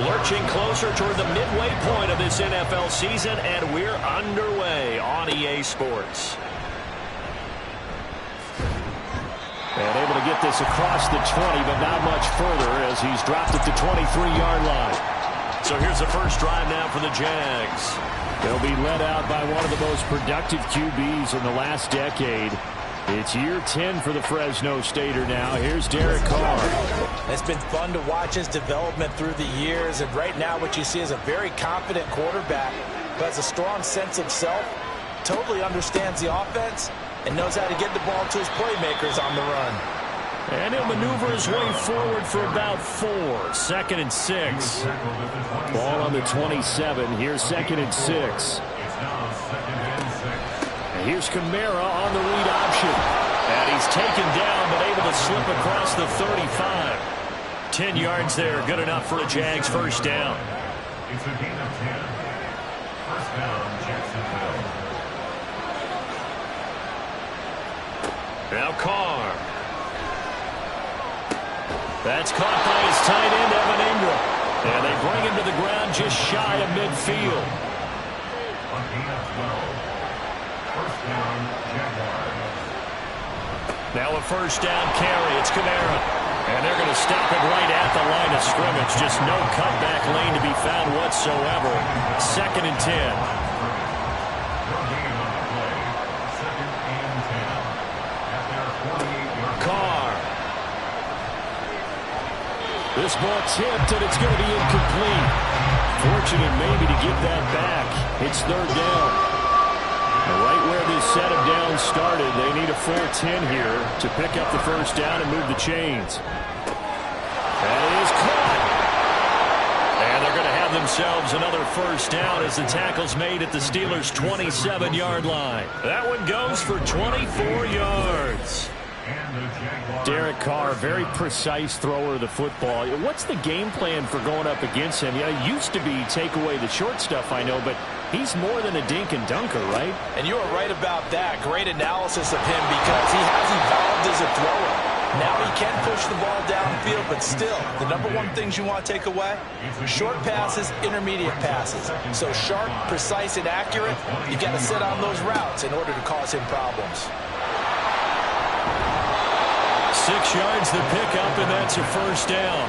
Lurching closer toward the midway point of this NFL season, and we're underway on EA Sports. And able to get this across the 20, but not much further as he's dropped at the 23-yard line. So here's the first drive now for the Jags. They'll be led out by one of the most productive QBs in the last decade. It's year 10 for the Fresno Stater now. Here's Derek Carr. It's been fun to watch his development through the years, and right now what you see is a very confident quarterback who has a strong sense of self, totally understands the offense, and knows how to get the ball to his playmakers on the run. And he'll maneuver his way forward for about 4. 2nd and 6. Ball on the 27. Here's 2nd and 6. And here's Kamara on the read option. And he's taken down but able to slip across the 35. 10 yards there. Good enough for a Jags first down. It's a gain of 10. First down, Jacksonville. Now Carr. That's caught by his tight end, Evan Ingram. And they bring him to the ground just shy of midfield. On gain of 12. First down, Jaguars. Now a first down carry. It's Kamara. And they're going to stop it right at the line of scrimmage. Just no cutback lane to be found whatsoever. 2nd and 10. This ball tipped, and it's going to be incomplete. Fortunate maybe to get that back. It's 3rd down. And right where this set of downs started, they need a full 10 here to pick up the first down and move the chains. That is caught. And they're going to have themselves another first down as the tackle's made at the Steelers' 27-yard line. That one goes for 24 yards. Derek Carr, very precise thrower of the football. What's the game plan for going up against him? Yeah, it used to be take away the short stuff, I know, but he's more than a dink and dunker, right? And you are right about that. Great analysis of him because he has evolved as a thrower. Now he can push the ball downfield, but still, the #1 things you want to take away, short passes, intermediate passes. So sharp, precise, and accurate, you got to sit on those routes in order to cause him problems. 6 yards the pickup, and that's a first down.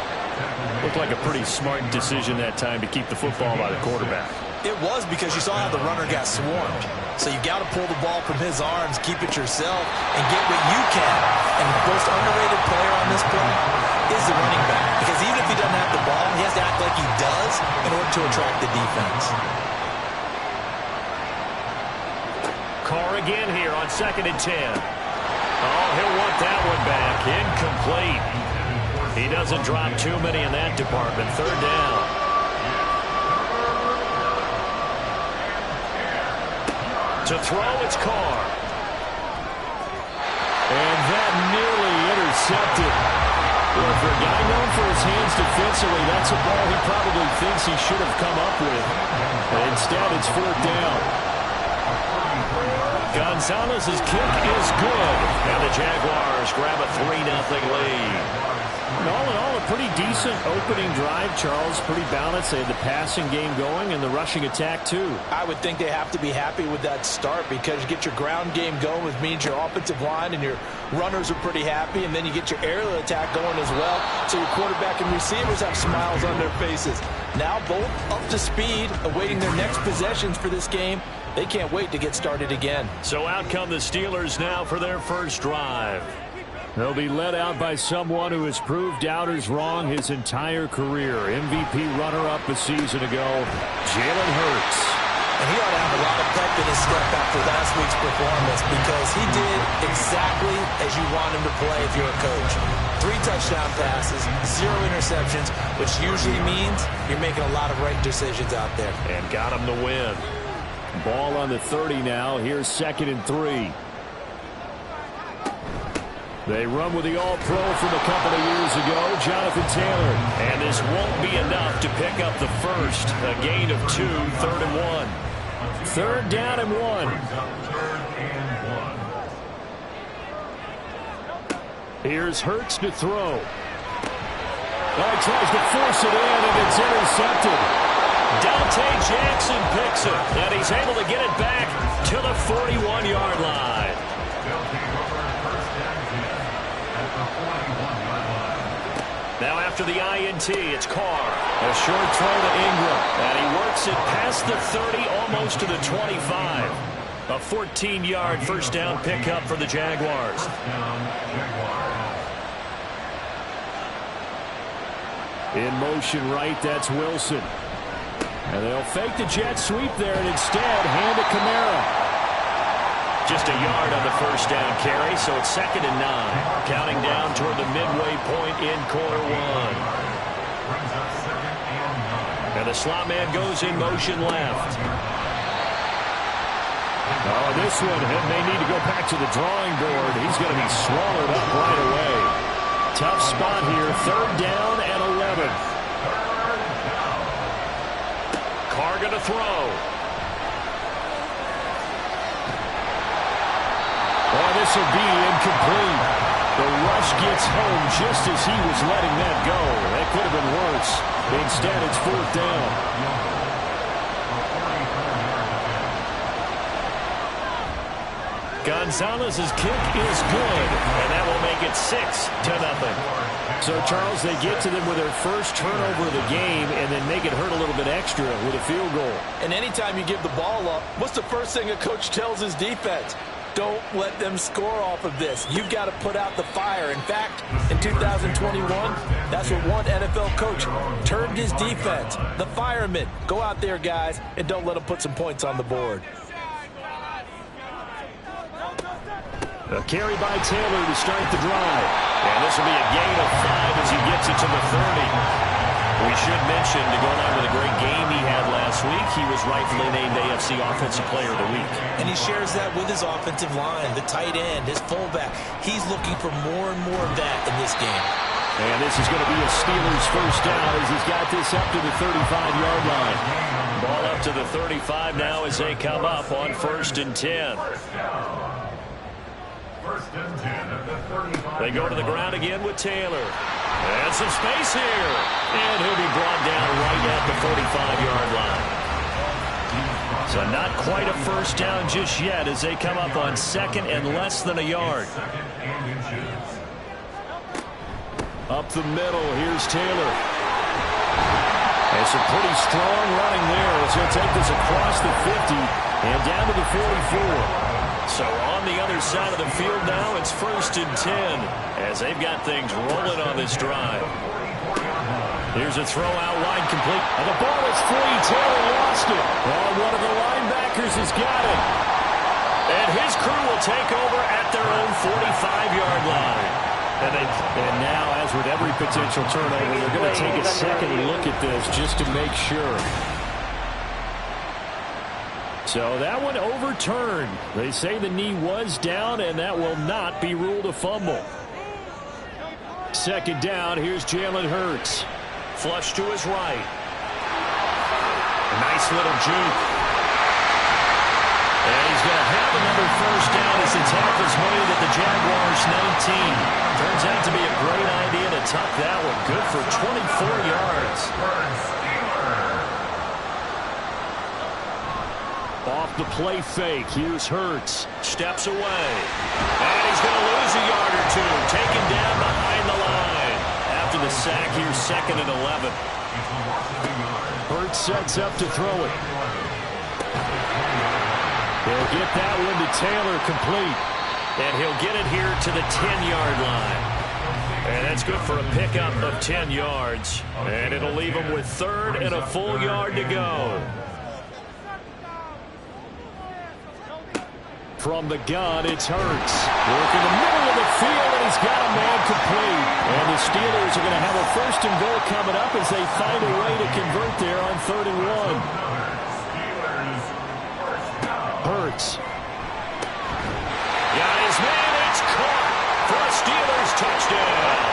Looked like a pretty smart decision that time to keep the football by the quarterback. It was because you saw how the runner got swarmed. So you got to pull the ball from his arms, keep it yourself, and get what you can. And the most underrated player on this play is the running back. Because even if he doesn't have the ball, he has to act like he does in order to attract the defense. Carr again here on 2nd and 10. Oh, he'll want that one back. Incomplete. He doesn't drop too many in that department. 3rd down. To throw, it's Carr. And that nearly intercepted. Well, for a guy known for his hands defensively, that's a ball he probably thinks he should have come up with. But instead, it's 4th down. Gonzalez's kick is good. And the Jaguars grab a 3-0 lead. And all in all, a pretty decent opening drive, Charles. Pretty balanced. They had the passing game going and the rushing attack, too. I would think they have to be happy with that start because you get your ground game going, which means your offensive line and your runners are pretty happy, and then you get your aerial attack going as well, so your quarterback and receivers have smiles on their faces. Now both up to speed, awaiting their next possessions for this game. They can't wait to get started again. So out come the Steelers now for their first drive. They'll be led out by someone who has proved doubters wrong his entire career. MVP runner-up a season ago, Jalen Hurts. And he ought to have a lot of pep in his step after last week's performance because he did exactly as you want him to play if you're a coach. 3 touchdown passes, 0 interceptions, which usually means you're making a lot of right decisions out there. And got him to win. Ball on the 30 now. Here's 2nd and 3. They run with the All-Pro from a couple of years ago, Jonathan Taylor. And this won't be enough to pick up the first. A gain of 2, 3rd and 1. 3rd down and 1. Here's Hurts to throw. Oh, he tries to force it in, and it's intercepted. Dante Jackson picks it, and he's able to get it back to the 41-yard line. Now after the INT, it's Carr. A short throw to Ingram. And he works it past the 30, almost to the 25. A 14-yard first down pickup for the Jaguars. In motion right, that's Wilson. And they'll fake the jet sweep there and instead hand it Kamara. Just a yard on the first down carry, so it's 2nd and 9. Counting down toward the midway point in quarter one. And the slot man goes in motion left. Oh, this one, and they need to go back to the drawing board. He's going to be swallowed up right away. Tough spot here, 3rd down and 11. Carr going to throw. Oh, this will be incomplete. The rush gets home just as he was letting that go. That could have been worse. Instead, it's 4th down. Gonzalez's kick is good, and that will make it 6-0. So, Charles, they get to them with their first turnover of the game and then make it hurt a little bit extra with a field goal. And anytime you give the ball up, what's the first thing a coach tells his defense? Don't let them score off of this. You've got to put out the fire. In fact, in 2021, that's what one NFL coach termed his defense. The firemen. Go out there, guys, and don't let them put some points on the board. A carry by Taylor to start the drive. And this will be a gain of 5 as he gets it to the 30. We should mention, to go along with a great game he had last week, he was rightfully named AFC Offensive Player of the Week. And he shares that with his offensive line, the tight end, his fullback. He's looking for more and more of that in this game. And this is going to be a Steelers first down as he's got this up to the 35-yard line. Ball up to the 35 now as they come up on 1st and 10. They go to the ground again with Taylor. And some space here. And he'll be brought down right at the 45-yard line. So not quite a first down just yet as they come up on 2nd and less than a yard. Up the middle, here's Taylor. And some pretty strong running there as he'll take this across the 50 and down to the 44. So on the other side of the field now, it's 1st and 10 as they've got things rolling on this drive. Here's a throw out wide complete. And the ball is free. Taylor lost it. Oh, one of the linebackers has got it. And his crew will take over at their own 45-yard line. And now, as with every potential turnover, they're going to take a second look at this just to make sure. So that one overturned. They say the knee was down, and that will not be ruled a fumble. 2nd down, here's Jalen Hurts. Flush to his right. A nice little juke. And he's going to have another first down as the tackle's made at the Jaguars 19. Turns out to be a great idea to tuck that one. Good for 24 yards. Off the play fake, here's Hurts. Steps away. And he's going to lose a yard or two. Taken down behind the line. After the sack, here's 2nd and 11. Hurts sets up to throw it. They'll get that one to Taylor, complete. And he'll get it here to the 10-yard line. And that's good for a pickup of 10 yards. And it'll leave him with 3rd and a full yard to go. From the gun, it's Hurts. Working the middle of the field, and he's got a man complete. And the Steelers are going to have a 1st and goal coming up as they find a way to convert there on 3rd and 1. Hurts. Got his man, it's caught for a Steelers touchdown.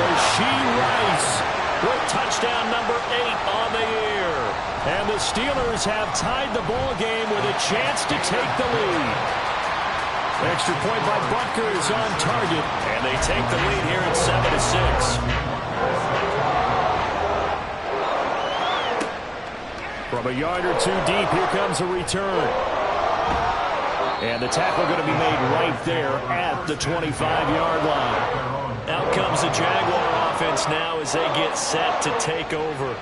Rashee Rice with touchdown number 8 on the year. And the Steelers have tied the ball game with a chance to take the lead. Extra point by Butker is on target. And they take the lead here at 7-6. From a yard or two deep, here comes a return. And the tackle going to be made right there at the 25-yard line. Out comes the Jaguar offense now as they get set to take over.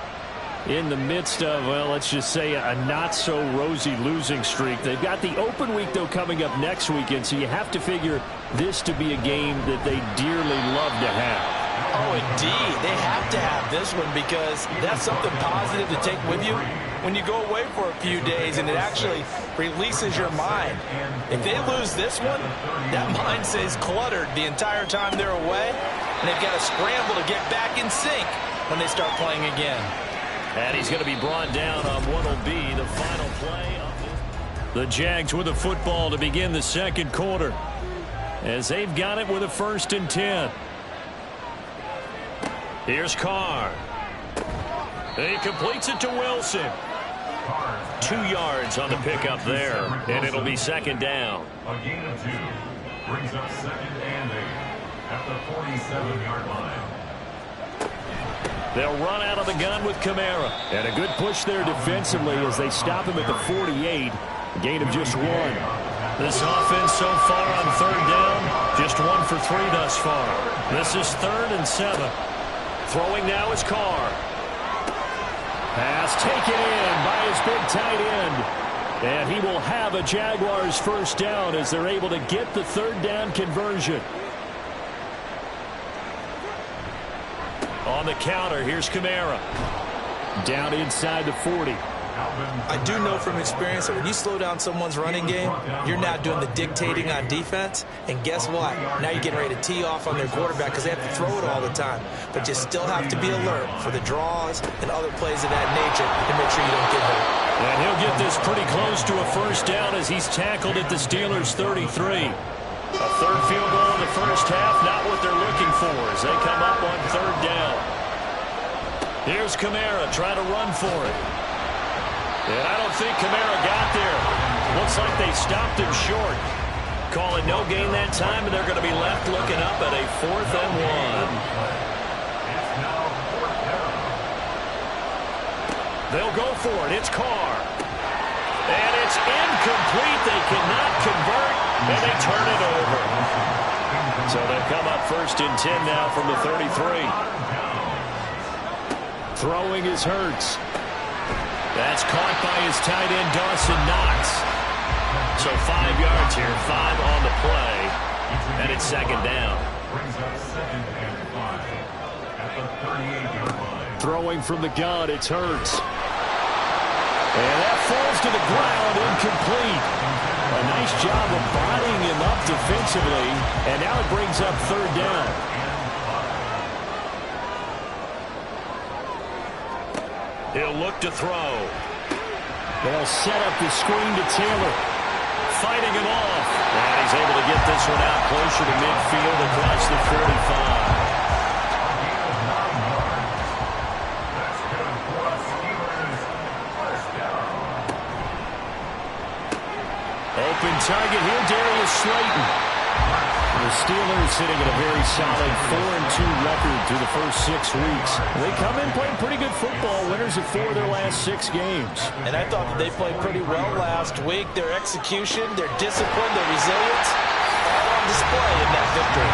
In the midst of, well, let's just say a not-so-rosy losing streak. They've got the open week, though, coming up next weekend, so you have to figure this to be a game that they dearly love to have. Oh, indeed. They have to have this one because that's something positive to take with you when you go away for a few days, and it actually releases your mind. If they lose this one, that mind stays cluttered the entire time they're away, and they've got to scramble to get back in sync when they start playing again. And he's going to be brought down on what will be the final play of the Jags with the football to begin the second quarter, as they've got it with a 1st and 10. Here's Carr. He completes it to Wilson. 2 yards on the pickup there, and it'll be 2nd down. A gain of 2 brings up 2nd and 8 at the 47-yard line. They'll run out of the gun with Kamara. And a good push there defensively as they stop him at the 48. A gain of just 1. This offense so far on 3rd down, just 1 for 3 thus far. This is 3rd and 7. Throwing now is Carr. Pass taken in by his big tight end. And he will have a Jaguars 1st down as they're able to get the 3rd down conversion. On the counter, here's Kamara. Down inside the 40. I do know from experience that when you slow down someone's running game, you're now doing the dictating on defense. And guess what? Now you're getting ready to tee off on their quarterback because they have to throw it all the time. But you still have to be alert for the draws and other plays of that nature to make sure you don't get hurt. And he'll get this pretty close to a 1st down as he's tackled at the Steelers' 33. A 3rd field goal in the 1st half, not what they're looking for as they come up on 3rd down. Here's Kamara trying to run for it. And I don't think Kamara got there. Looks like they stopped him short. Call it no gain that time, and they're going to be left looking up at a 4th and 1. They'll go for it. It's Carr. And it's incomplete. They cannot convert, and they turn it over. So they'll come up 1st and 10 now from the 33. Throwing is Hurts. That's caught by his tight end, Dawson Knox. So 5 yards here, 5 on the play, and it's 2nd down. Brings up 2nd and 5 at the 38-yard line. Throwing from the gun, it's Hurts. And that falls to the ground, incomplete. A nice job of bodying him up defensively, and now it brings up 3rd down. He'll look to throw. They'll set up the screen to Taylor. Fighting it off. And he's able to get this one out closer to midfield across the 45. Open target here, Darius Slayton. The Steelers sitting at a very solid 4-2 record through the first 6 weeks. They come in playing pretty good football, winners of 4 of their last 6 games. And I thought that they played pretty well last week. Their execution, their discipline, their resilience, all on display in that victory.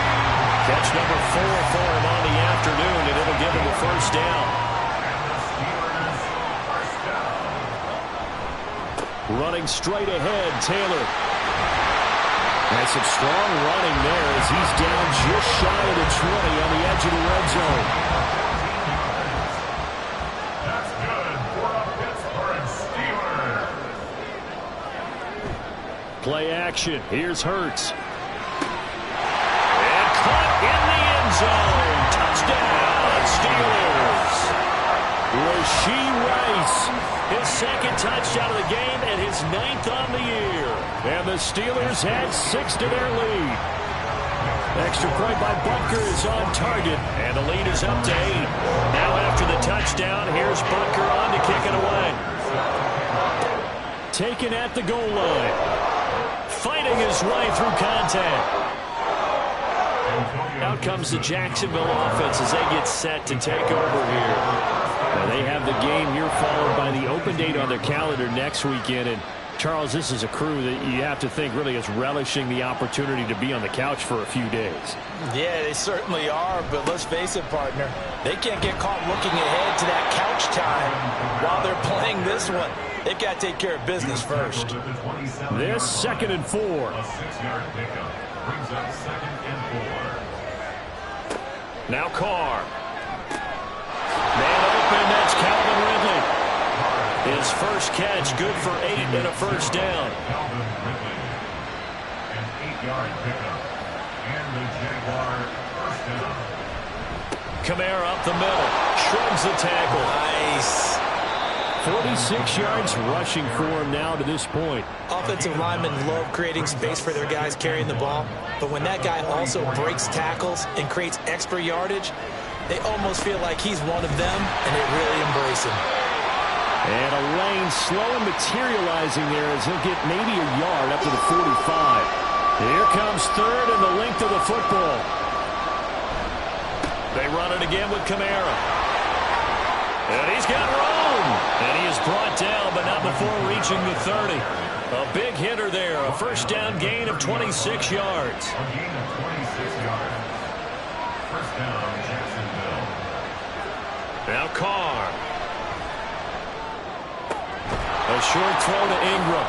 Catch number 4 for him on the afternoon, and it'll give him a 1st down. Running straight ahead, Taylor. And some strong running there as he's down just shy of the 20 on the edge of the red zone. That's good for the Pittsburgh Steelers. Play action. Here's Hurts. And caught in the end zone. Touchdown, Steelers. Rashee Rice. His 2nd touchdown of the game and his 9th on the year. And the Steelers had 6 to their lead. Extra point by Butker is on target. And the lead is up to 8. Now after the touchdown, here's Butker on to kick it away. Taken at the goal line. Fighting his way through contact. out comes the Jacksonville offense as they get set to take over here. Now they have the game here followed by the open date on their calendar next weekend. And Charles, this is a crew that you have to think really is relishing the opportunity to be on the couch for a few days. Yeah, they certainly are, but let's face it, partner. They can't get caught looking ahead to that couch time while they're playing this one. They've got to take care of business first. This 2nd and 4. A 6-yard pickup brings up 2nd and 4. Now Carr. Man open, that's Calvin Ridley. His first catch, good for 8 and a first down. Calvin Ridley. An 8-yard pickup. And the Jaguar first down. Kamara up the middle. Shrugs the tackle. Nice. 46 yards rushing for him now to this point. Offensive linemen love creating space for their guys carrying the ball, but when that guy also breaks tackles and creates extra yardage, they almost feel like he's one of them, and they really embrace him. And a lane slow and materializing there as he'll get maybe a yard up to the 45. Here comes 3rd and the length of the football. They run it again with Kamara. And he's got room. And he is brought down, but not before reaching the 30. A big hitter there. A first down gain of 26 yards. A gain of 26 yards. First down, Jacksonville. Now Carr. A short throw to Ingram.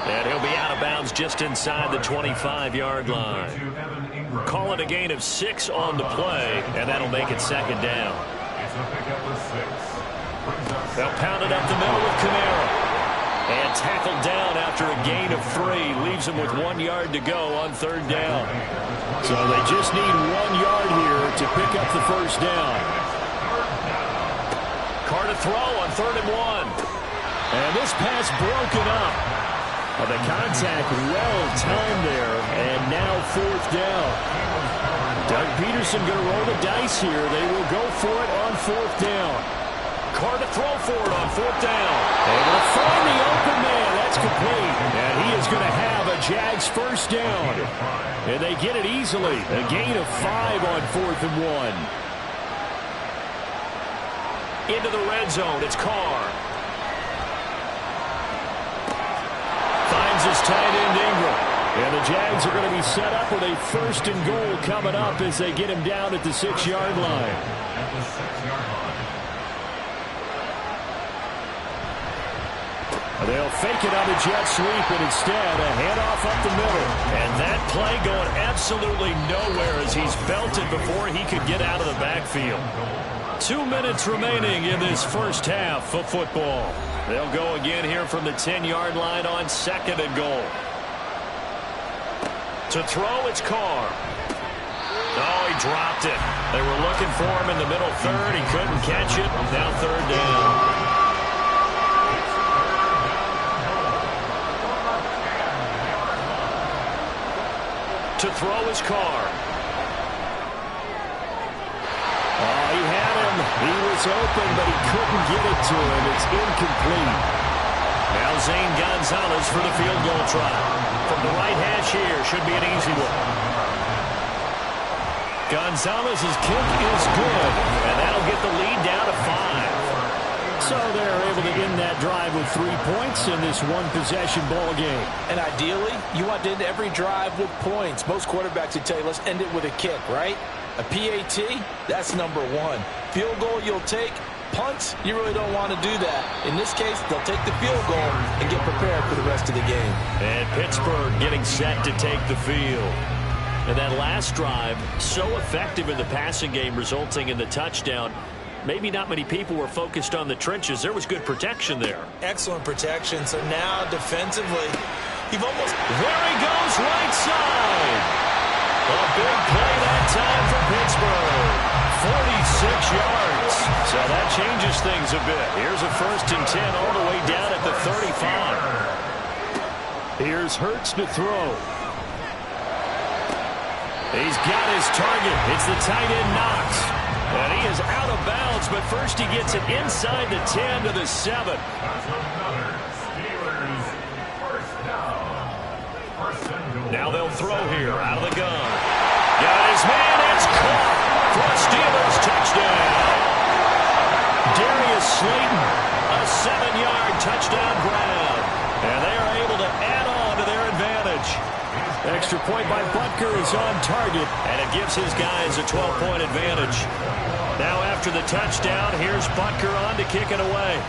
And he'll be out of bounds just inside the 25-yard line. Call it a gain of 6 on the play, and that'll make it 2nd down. It's a pickup of 6. They'll pound it up the middle with Kamara. And tackled down after a gain of 3. Leaves him with 1 yard to go on 3rd down. So they just need 1 yard here to pick up the first down. Carr to throw on 3rd and 1. And this pass broken up. The contact well timed there, and now 4th down. Doug Peterson going to roll the dice here. They will go for it on 4th down. Carr to throw for it on 4th down. Able to find the open man. That's complete. And he is going to have a Jags first down. And they get it easily. A gain of 5 on 4th and 1. Into the red zone. It's Carr. Finds his tight end Ingram. And the Jags are going to be set up with a 1st and goal coming up as they get him down at the 6-yard line. At the 6-yard line. They'll fake it on a jet sweep, and instead a handoff up the middle. And that play going absolutely nowhere as he's belted before he could get out of the backfield. 2 minutes remaining in this first half of football. They'll go again here from the 10-yard line on 2nd and goal. To throw, it's Carr. Oh, he dropped it. They were looking for him in the middle 3rd. He couldn't catch it. Now 3rd down. To throw is Carr. Oh, he had him. He was open, but he couldn't get it to him. It's incomplete. Now Zane Gonzalez for the field goal try. From the right hash here, should be an easy one. Gonzalez's kick is good, and that'll get the lead down to 5. So they're able to end that drive with 3 points in this one-possession ball game. And ideally, you want to end every drive with points. Most quarterbacks would tell you, let's end it with a kick, right? A PAT, that's number 1. Field goal you'll take. Punts, you really don't want to do that. In this case, they'll take the field goal and get prepared for the rest of the game. And Pittsburgh getting set to take the field. And that last drive, so effective in the passing game, resulting in the touchdown. Maybe not many people were focused on the trenches. There was good protection there. Excellent protection. So now defensively, you've almost... There he goes, right side. A big play that time for Pittsburgh. 46 yards. So that changes things a bit. Here's a 1st and 10 all the way down at the 35. Here's Hurts to throw. He's got his target. It's the tight end Knox. And he is out of bounds, but first he gets it inside the 10 to the 7. That's another Steelers first down. First and goal. Now they'll throw here out of the gun. Got his man. It's for a Steelers touchdown. Darius Slayton, a 7-yard touchdown grab. And they are able to add on to their advantage. Extra point by Butker is on target, and it gives his guys a 12-point advantage. Now after the touchdown, here's Butker on to kick it away.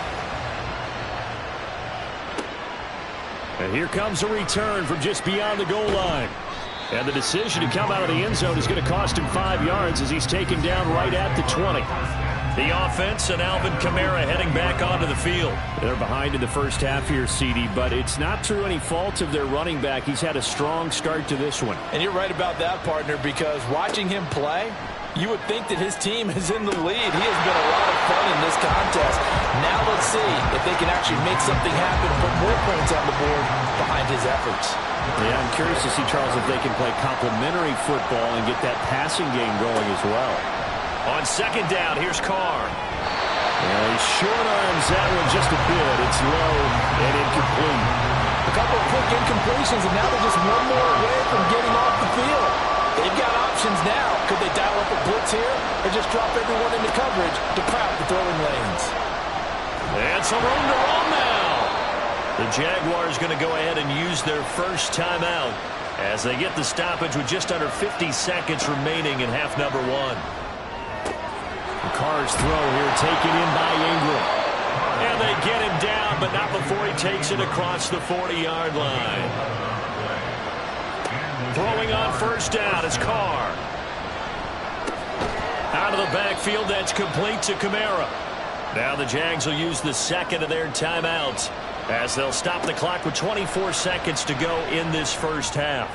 And here comes a return from just beyond the goal line. And the decision to come out of the end zone is going to cost him 5 yards as he's taken down right at the 20. The offense and Alvin Kamara heading back onto the field. They're behind in the first half here, CD, but it's not through any fault of their running back. He's had a strong start to this one. And you're right about that, partner, because watching him play, you would think that his team is in the lead. He has been a lot of fun in this contest. Now let's see if they can actually make something happen, put more points on the board behind his efforts. Yeah, I'm curious to see, Charles, if they can play complementary football and get that passing game going as well. On second down, here's Carr. Well, he short arms that one just a bit. It's low and incomplete. A couple of quick incompletions, and now they're just one more away from getting off the field. They've got options now. Could they dial up a blitz here or just drop everyone into coverage to crowd the throwing lanes? And some room to run now. The Jaguars going to go ahead and use their first timeout as they get the stoppage with just under 50 seconds remaining in half number 1. Carr's throw here taken in by Ingram. And they get him down, but not before he takes it across the 40-yard line. Throwing on first down is Carr. Out of the backfield, that's complete to Kamara. Now the Jags will use the second of their timeouts as they'll stop the clock with 24 seconds to go in this first half.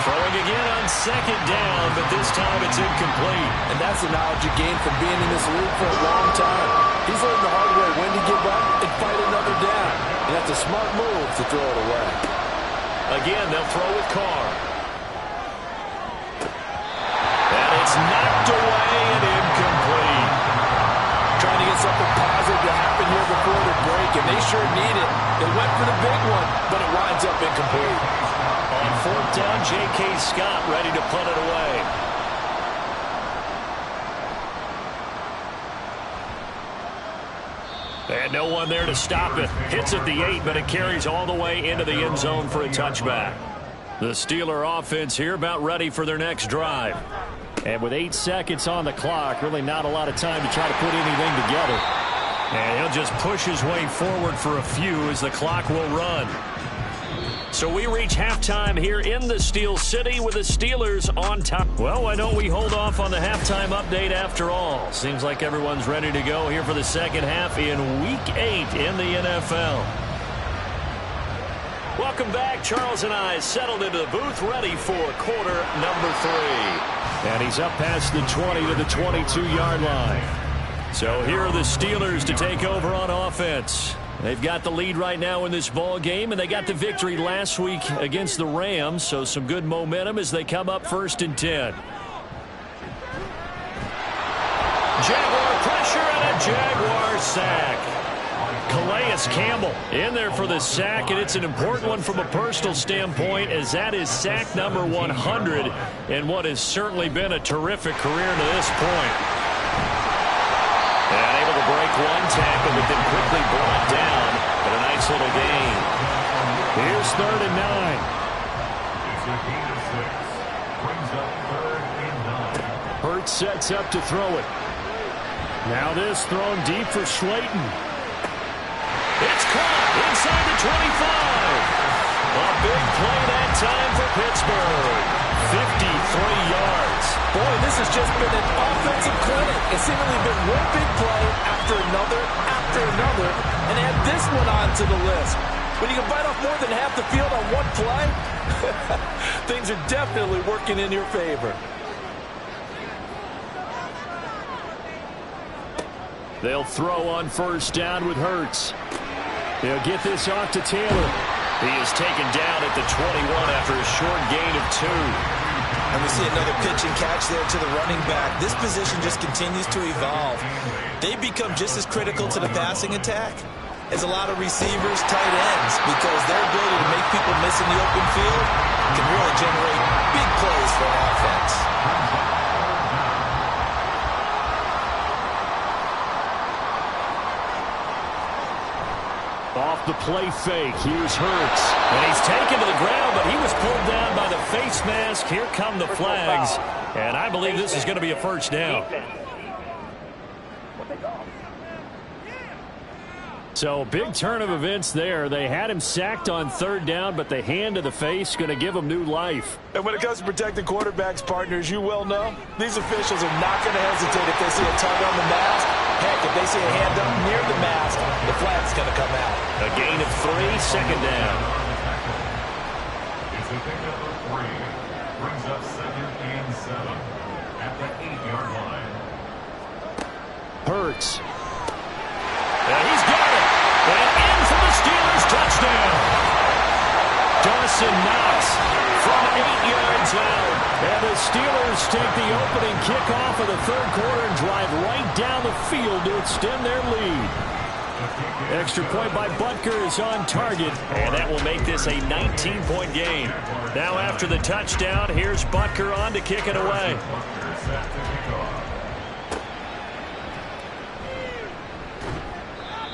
Throwing again on second down, but this time it's incomplete. And that's the knowledge you gain from being in this league for a long time. He's learned the hard way when to give up and fight another down. And that's a smart move to throw it away. Again, they'll throw with Carr. And it's knocked away and incomplete. Trying to get something positive to happen here before the break, and they sure need it. They went for the big one, but it winds up incomplete. On fourth down, J.K. Scott ready to punt it away. And no one there to stop it. Hits at the 8, but it carries all the way into the end zone for a touchback. The Steeler offense here about ready for their next drive. And with 8 seconds on the clock, really not a lot of time to try to put anything together. And he'll just push his way forward for a few as the clock will run. So we reach halftime here in the Steel City with the Steelers on top. Well, why don't we hold off on the halftime update after all? Seems like everyone's ready to go here for the second half in Week 8 in the NFL. Welcome back. Charles and I settled into the booth ready for quarter number 3. And he's up past the 20 to the 22-yard line. So here are the Steelers to take over on offense. They've got the lead right now in this ball game, and they got the victory last week against the Rams, so some good momentum as they come up 1st and 10. Jaguar pressure and a Jaguar sack. Calais Campbell in there for the sack, and it's an important one from a personal standpoint as that is sack number 100 in what has certainly been a terrific career to this point. And able to break one tackle, but then quickly brought down. But a nice little gain. Here's 3rd and 9. It's a gain of 6. Brings up 3rd and 9. Hurts sets up to throw it. Now this thrown deep for Slayton. It's caught inside the 25. A big play that time for Pittsburgh. 53 yards. Boy, this has just been an offensive clinic. It's seemingly been one big play after another, and add this one onto the list. When you can bite off more than half the field on one play, things are definitely working in your favor. They'll throw on first down with Hurts. They'll get this off to Taylor. He is taken down at the 21 after a short gain of 2. And we see another pitch and catch there to the running back. This position just continues to evolve. They become just as critical to the passing attack as a lot of receivers, tight ends, because their ability to make people miss in the open field can really generate big plays for an offense. off the play fake. Here's Hurts. And he's taken to the ground, but he was pulled down by the face mask. Here come the flags. And I believe this is going to be a first down. So big turn of events there. They had him sacked on third down, but the hand to the face going to give him new life. And when it comes to protecting quarterbacks, partners, you well know, these officials are not going to hesitate if they see a tug on the mask. Heck, if they see a hand up near the mask, the flag's going to come out. A gain of 3, second down. It's a pickup of 3. Brings up 2nd and 7 at the 8-yard line. Hurts. And he's got it. And in for the Steelers touchdown. Dawson Knox from 8 yards out. And the Steelers take the opening kickoff of the third quarter and drive right down the field to extend their lead. Extra point by Butker is on target, and that will make this a 19-point game. Now after the touchdown, here's Butker on to kick it away.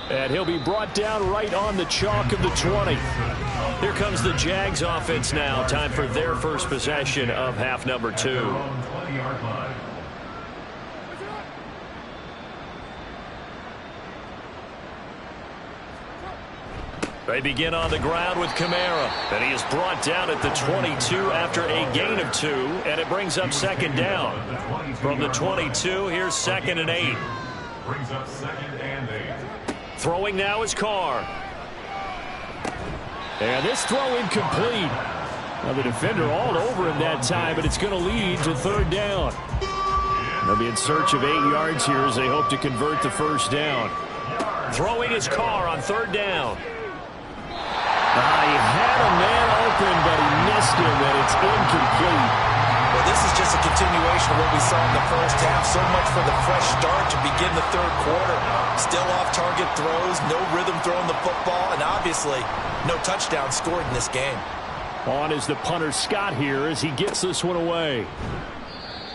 And he'll be brought down right on the chalk of the 20. Here comes the Jags offense now. Time for their first possession of half number 2. They begin on the ground with Kamara. And he is brought down at the 22 after a gain of 2. And it brings up second down. From the 22, here's 2nd and 8. Brings up 2nd and 8. Throwing now is Carr. And this throw incomplete. Now the defender all over him that time, but it's going to lead to third down. They'll be in search of 8 yards here as they hope to convert the first down. Throwing is Carr on third down. He had a man open, but he missed him, and it's incomplete. Well, this is just a continuation of what we saw in the first half. So much for the fresh start to begin the third quarter. Still off-target throws, no rhythm throwing the football, and obviously no touchdown scored in this game. On is the punter Scott here as he gets this one away.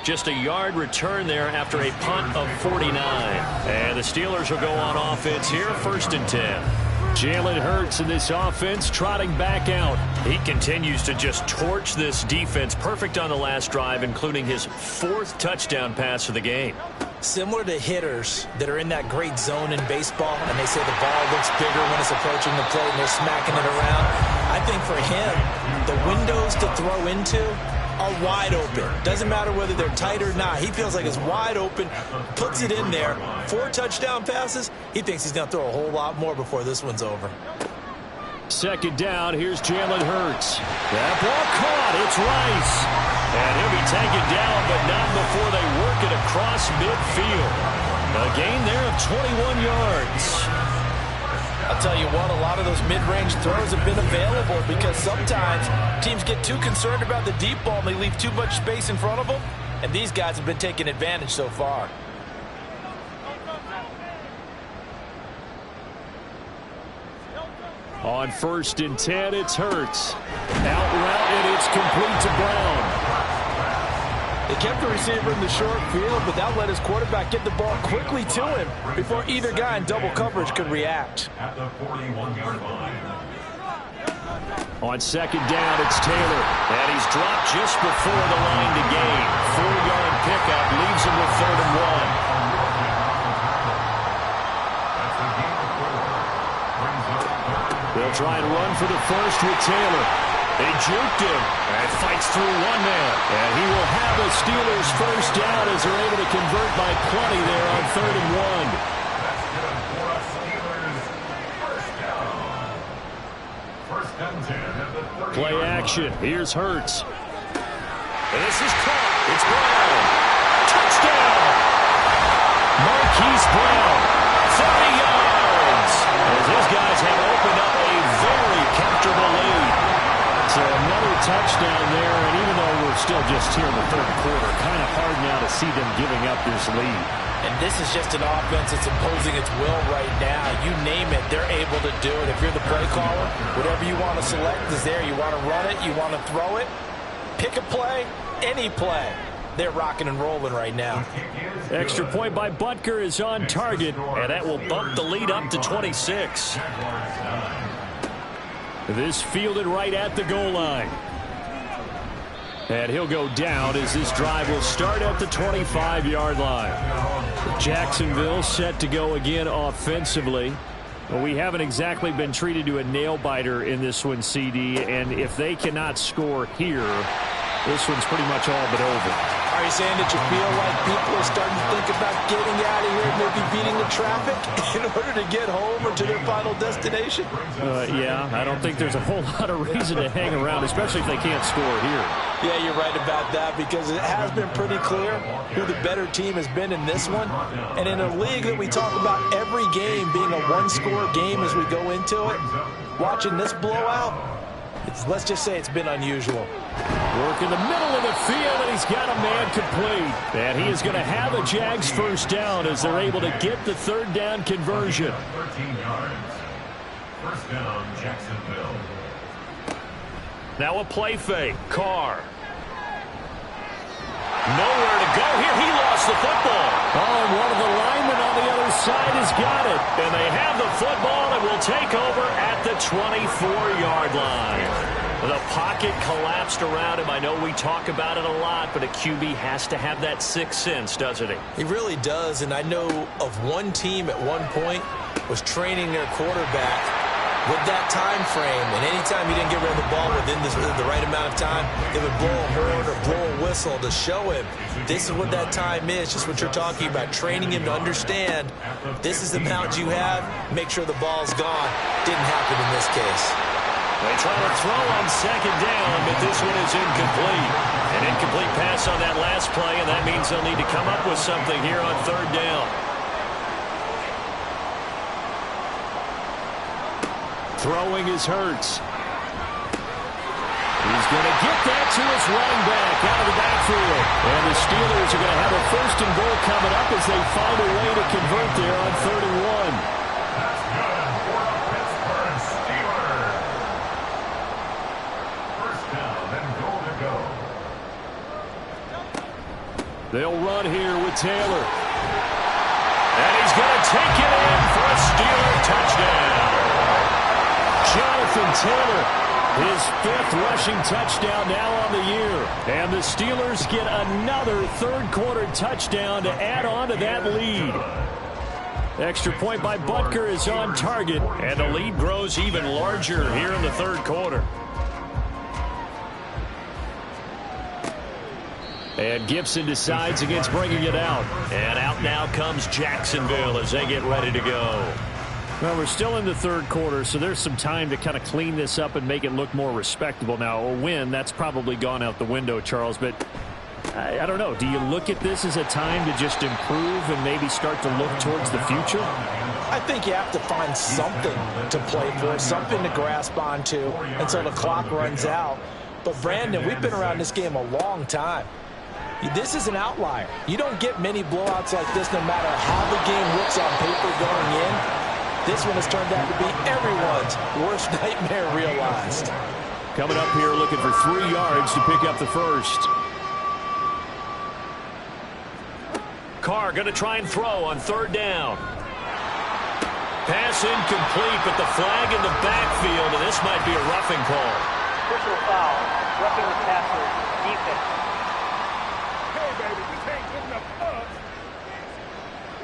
Just a yard return there after a punt of 49. And the Steelers will go on offense here, 1st and 10. Jalen Hurts in this offense trotting back out. He continues to just torch this defense. Perfect on the last drive, including his 4th touchdown pass of the game. Similar to hitters that are in that great zone in baseball, and they say the ball looks bigger when it's approaching the plate and they're smacking it around. I think for him, the windows to throw into are wide open. Doesn't matter whether they're tight or not. He feels like it's wide open, puts it in there. 4 touchdown passes. He thinks he's going to throw a whole lot more before this one's over. Second down, here's Jalen Hurts. That ball caught, it's Rice. And he'll be taken down, but not before they work it across midfield. A gain there of 21 yards. I'll tell you what, a lot of those mid-range throws have been available because sometimes teams get too concerned about the deep ball and they leave too much space in front of them, and these guys have been taking advantage so far. On 1st and 10, it's Hurts. Out route, and it's complete to Brown. They kept the receiver in the short field, but that let his quarterback get the ball quickly to him before either guy in double coverage could react. At the 41-yard line. On second down, it's Taylor. And he's dropped just before the line to gain. 4-yard pickup leaves him with 3rd and 1. They'll try and run for the first with Taylor. They juked him and fights through one man. And he will have the Steelers first down as they're able to convert by plenty there on 3rd and 1. Play action. Here's Hurts. And this is caught. It's Brown. Touchdown. Marquise Brown. 30 yards. As these guys have opened up a very comfortable lead. So another touchdown there, and even though we're still just here in the third quarter, kind of hard now to see them giving up this lead. And this is just an offense that's imposing its will right now. You name it, they're able to do it. If you're the play caller, whatever you want to select is there. You want to run it, you want to throw it, pick a play, any play. They're rocking and rolling right now. Extra point by Butker is on target, and that will bump the lead up to 26. This fielded right at the goal line. And he'll go down as this drive will start at the 25-yard line. Jacksonville set to go again offensively. Well, we haven't exactly been treated to a nail-biter in this one, CD, and if they cannot score here, this one's pretty much all but over. Are you saying that you feel like people are starting to think about getting out of here, maybe beating the traffic in order to get home or to their final destination? Yeah, I don't think there's a whole lot of reason to hang around, especially if they can't score here. Yeah, you're right about that, because it has been pretty clear who the better team has been in this one. And in a league that we talk about every game being a one-score game as we go into it, watching this blowout, let's just say it's been unusual. Work in the middle of the field, and he's got a man complete. And he is going to have a Jags first down as they're able to get the third down conversion. 13 yards. First down, Jacksonville. Now a play fake. Carr. Nowhere to go here. He lost the football. Oh, and one of the linemen on the other side has got it. And they have the football and will take over at the 24-yard line. The pocket collapsed around him. I know we talk about it a lot, but a QB has to have that sixth sense, doesn't he? He really does, and I know of one team at one point was training their quarterback with that time frame, and anytime he didn't get rid of the ball within the right amount of time, they would blow a horn or blow a whistle to show him this is what that time is, just what you're talking about, training him to understand this is the amount you have, make sure the ball's gone. Didn't happen in this case. They try to throw on second down, but this one is incomplete. An incomplete pass on that last play, and that means they'll need to come up with something here on third down. Throwing is Hurts. He's going to get that to his running back out of the backfield. And the Steelers are going to have a first and goal coming up as they find a way to convert there on 3rd and 1. That's good for the Pittsburgh Steelers. First down and goal to go. They'll run here with Taylor. And he's going to take it in for a Steeler touchdown. Jonathan Taylor, his 5th rushing touchdown now on the year. And the Steelers get another third-quarter touchdown to add on to that lead. Extra point by Butker is on target, and the lead grows even larger here in the third quarter. And Gibson decides against bringing it out. And out now comes Jacksonville as they get ready to go. Well, we're still in the third quarter, so there's some time to kind of clean this up and make it look more respectable. Now, a win, that's probably gone out the window, Charles, but I don't know. Do you look at this as a time to just improve and maybe start to look towards the future? I think you have to find something to play for, something to grasp onto until the clock runs out. But, Brandon, we've been around this game a long time. This is an outlier. You don't get many blowouts like this no matter how the game looks on paper going in. This one has turned out to be everyone's worst nightmare realized. Coming up here looking for 3 yards to pick up the first. Carr going to try and throw on 3rd down. Pass incomplete, but the flag in the backfield, and this might be a roughing call. Personal foul, roughing the passer, defense.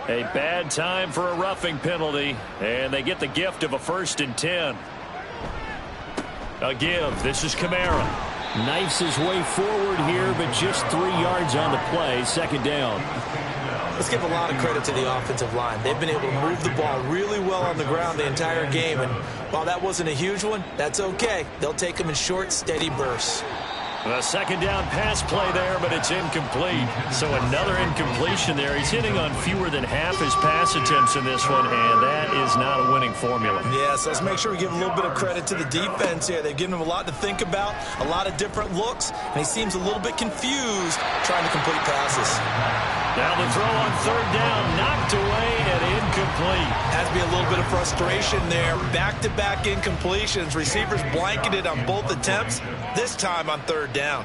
A bad time for a roughing penalty, and they get the gift of a 1st and 10. A give. This is Kamara. Knifes his way forward here, but just 3 yards on the play. 2nd down. Let's give a lot of credit to the offensive line. They've been able to move the ball really well on the ground the entire game, and while that wasn't a huge one, that's okay. They'll take them in short, steady bursts. A 2nd down pass play there, but it's incomplete. So another incompletion there. He's hitting on fewer than half his pass attempts in this one, and that is not a winning formula. Yeah, so let's make sure we give a little bit of credit to the defense here. They've given him a lot to think about, a lot of different looks, and he seems a little bit confused trying to complete passes. Now the throw on 3rd down, knocked away and incomplete. Has to be a little bit of frustration there. Back-to-back incompletions. Receivers blanketed on both attempts, this time on 3rd down.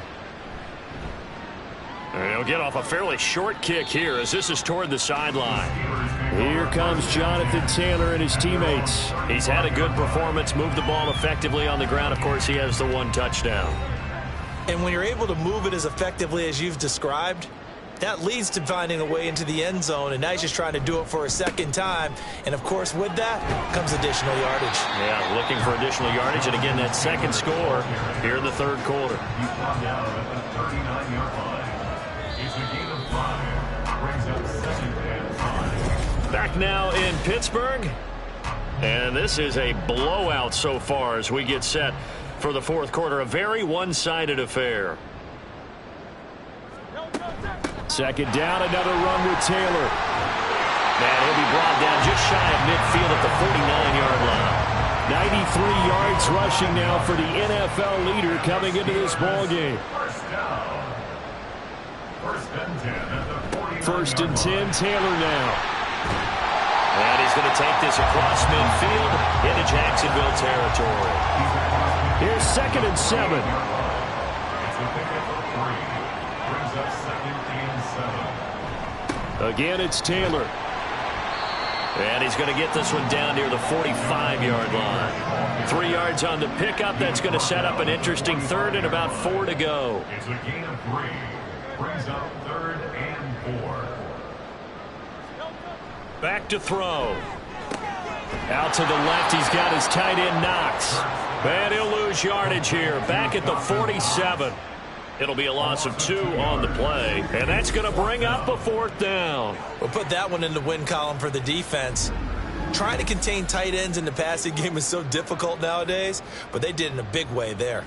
And he'll get off a fairly short kick here as this is toward the sideline. Here comes Jonathan Taylor and his teammates. He's had a good performance, moved the ball effectively on the ground. Of course, he has the one touchdown. And when you're able to move it as effectively as you've described, that leads to finding a way into the end zone, and now he's just trying to do it for a second time. And, of course, with that comes additional yardage. Yeah, looking for additional yardage. And, again, that second score here in the third quarter. He's brought down at the 39-yard line. It's a gain of 5. Brings up 2nd and 5. Back now in Pittsburgh. And this is a blowout so far as we get set for the fourth quarter. A very one-sided affair. Second down, another run with Taylor. And he'll be brought down just shy of midfield at the 49-yard line. 93 yards rushing now for the NFL leader coming into this ball game. First down. First and 10 at the 49. First and 10, Taylor now. And he's going to take this across midfield into Jacksonville territory. Here's 2nd and 7. It's a pickup of 3. Brings up 2nd and 7. Again, it's Taylor. And he's going to get this one down near the 45-yard line. 3 yards on the pickup. That's going to set up an interesting third and about 4 to go. It's a gain of 3. Brings up 3rd and 4. Back to throw. Out to the left, he's got his tight end Knox. And he'll lose yardage here. Back at the 47. It'll be a loss of 2 on the play. And that's going to bring up a 4th down. We'll put that one in the win column for the defense. Trying to contain tight ends in the passing game is so difficult nowadays, but they did in a big way there.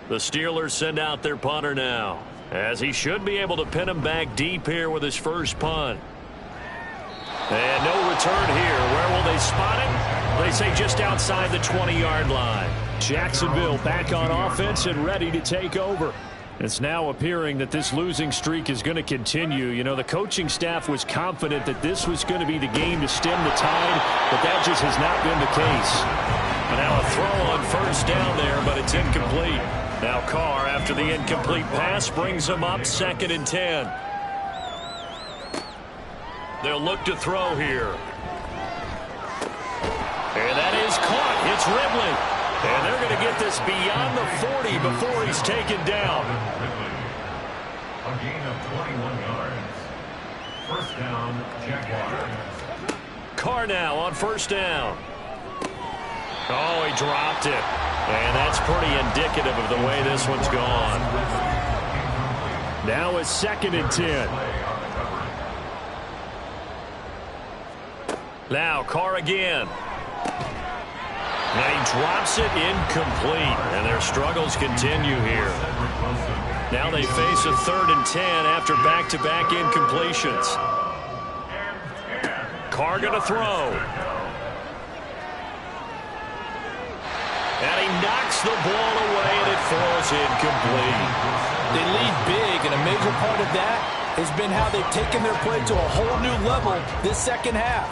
The Steelers send out their punter now, as he should be able to pin him back deep here with his first punt. And no return here. Where will they spot him? They say just outside the 20-yard line. Jacksonville back on offense and ready to take over. It's now appearing that this losing streak is going to continue. You know, the coaching staff was confident that this was going to be the game to stem the tide, but that just has not been the case. And now a throw on first down there, but it's incomplete. Now Carr, after the incomplete pass, brings him up 2nd and 10. They'll look to throw here. And that is caught. It's Ridley. And they're going to get this beyond the 40 before he's taken down. A gain of 21 yards. First down, Jaguars. Carr now on first down. Oh, he dropped it. And that's pretty indicative of the way this one's gone. Now it's 2nd and 10. Now Carr again. And he drops it incomplete. And their struggles continue here. Now they face a 3rd and 10 after back-to-back incompletions. Carr going to throw. And he knocks the ball away, and it falls incomplete. They lead big, and a major part of that has been how they've taken their play to a whole new level this second half.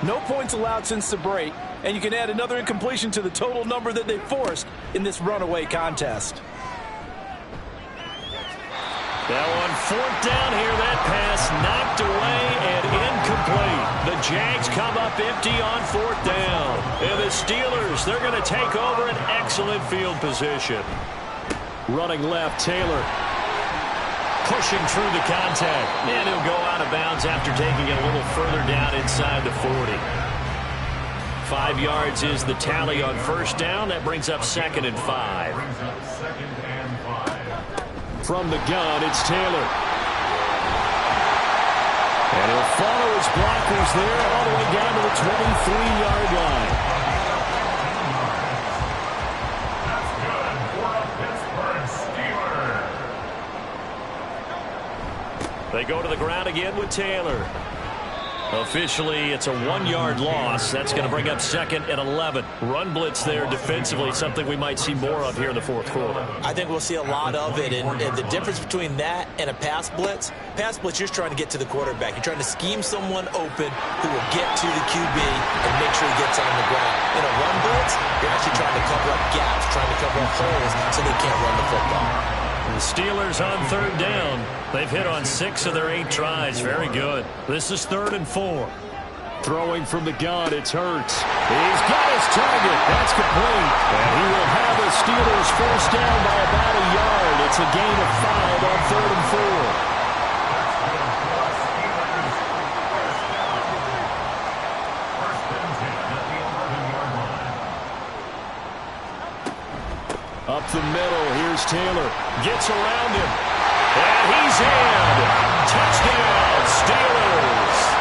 No points allowed since the break, and you can add another incompletion to the total number that they forced in this runaway contest. Now on 4th down here, that pass knocked away and incomplete. The Jags come up empty on 4th down. And the Steelers, they're going to take over an excellent field position. Running left, Taylor. Pushing through the contact. And he'll go out of bounds after taking it a little further down inside the 40. 5 yards is the tally on first down. That brings up 2nd and 5. Brings up 2nd and 5. From the gun, it's Taylor. And he'll follow his blockers there all the way down to the 23-yard line. That's good for the Pittsburgh Steelers. They go to the ground again with Taylor. Officially, it's a 1-yard loss. That's going to bring up 2nd and 11. Run blitz there defensively, something we might see more of here in the fourth quarter. I think we'll see a lot of it, and the difference between that and a pass blitz, you're just trying to get to the quarterback. You're trying to scheme someone open who will get to the QB and make sure he gets on the ground. In a run blitz, you're actually trying to cover up gaps, trying to cover up holes so they can't run the football. The Steelers on 3rd down. They've hit on 6 of their 8 tries. Very good. This is 3rd and 4. throwing from the gun. It's Hurts. He's got his target. That's complete. And he will have the Steelers first down by about a yard. It's a gain of 5 on 3rd and 4. Up the middle, here's Taylor. Gets around him. And he's in. Touchdown, Steelers.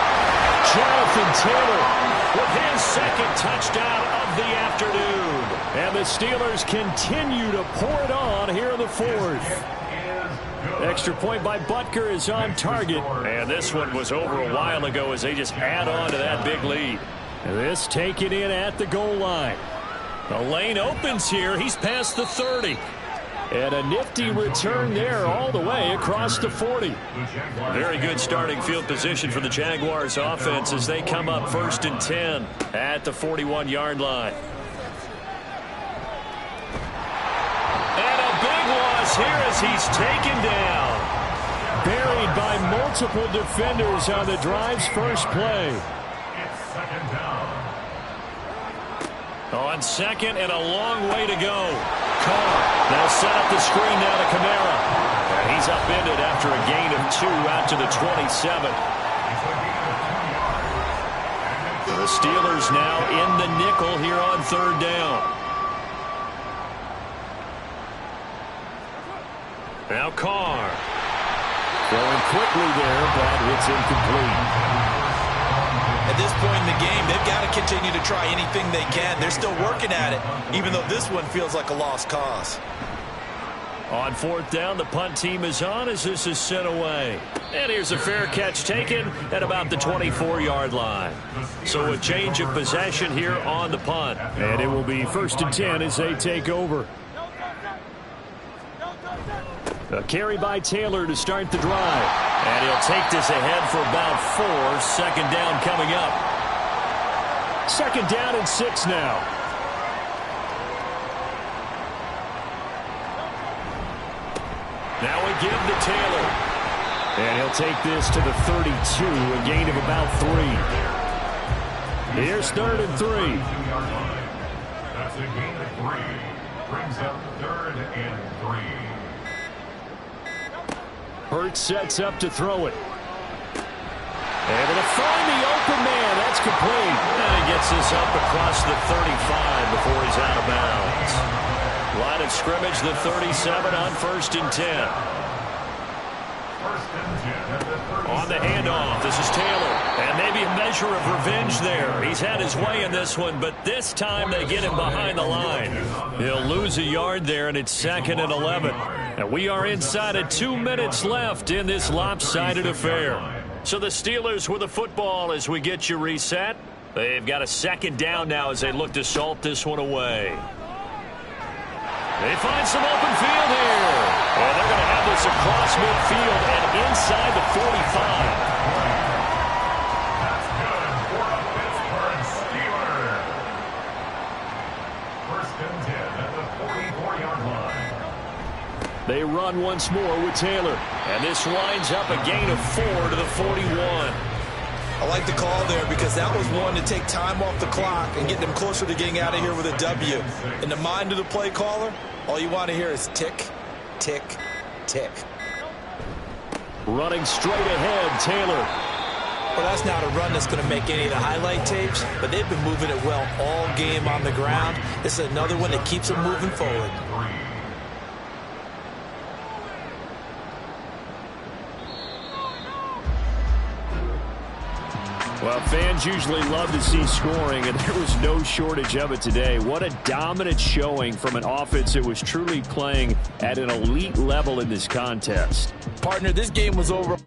Jonathan Taylor with his second touchdown of the afternoon. And the Steelers continue to pour it on here in the 4th. Extra point by Butker is on target. And this one was over a while ago as they just add on to that big lead. And this taken in at the goal line. The lane opens here. He's past the 30. And a nifty return there all the way across the 40. Very good starting field position for the Jaguars offense as they come up 1st and 10 at the 41-yard line. And a big loss here as he's taken down. Buried by multiple defenders on the drive's first play. It's 2nd down. On 2nd and a long way to go. Carr now set up the screen now to Kamara. And he's upended after a gain of 2 out to the 27. The Steelers now in the nickel here on 3rd down. Now Carr. Throwing quickly there, but it's incomplete. At this point in the game, they've got to continue to try anything they can. They're still working at it, even though this one feels like a lost cause. On 4th down, the punt team is on as this is sent away. And here's a fair catch taken at about the 24-yard line. So a change of possession here on the punt. And it will be 1st and 10 as they take over. A carry by Taylor to start the drive. And he'll take this ahead for about 4. 2nd down coming up. 2nd down and 6 now. Now we give to Taylor. And he'll take this to the 32, a gain of about 3. Here's 3rd and 3. That's a gain of 3. Brings up 3rd and 3. Hurts sets up to throw it. Able to find the open man. That's complete. And he gets this up across the 35 before he's out of bounds. Line of scrimmage, the 37 on 1st and 10. On the handoff, this is Taylor. And maybe a measure of revenge there. He's had his way in this one, but this time they get him behind the line. He'll lose a yard there, and it's 2nd and 11. And we are inside of 2 minutes left in this lopsided affair. So the Steelers with the football as we get you reset. They've got a 2nd down now as they look to salt this one away. They find some open field here. And they're going to have this across midfield and inside the 45. That's good for the Pittsburgh Steelers. 1st and 10 at the 44-yard line. They run once more with Taylor. And this lines up a gain of 4 to the 41. I like the call there because that was one to take time off the clock and get them closer to getting out of here with a W. In the mind of the play caller, all you want to hear is tick, tick, tick. Running straight ahead, Taylor. Well, that's not a run that's going to make any of the highlight tapes, but they've been moving it well all game on the ground. This is another one that keeps them moving forward. Well, fans usually love to see scoring, and there was no shortage of it today. What a dominant showing from an offense that was truly playing at an elite level in this contest. Partner, this game was over.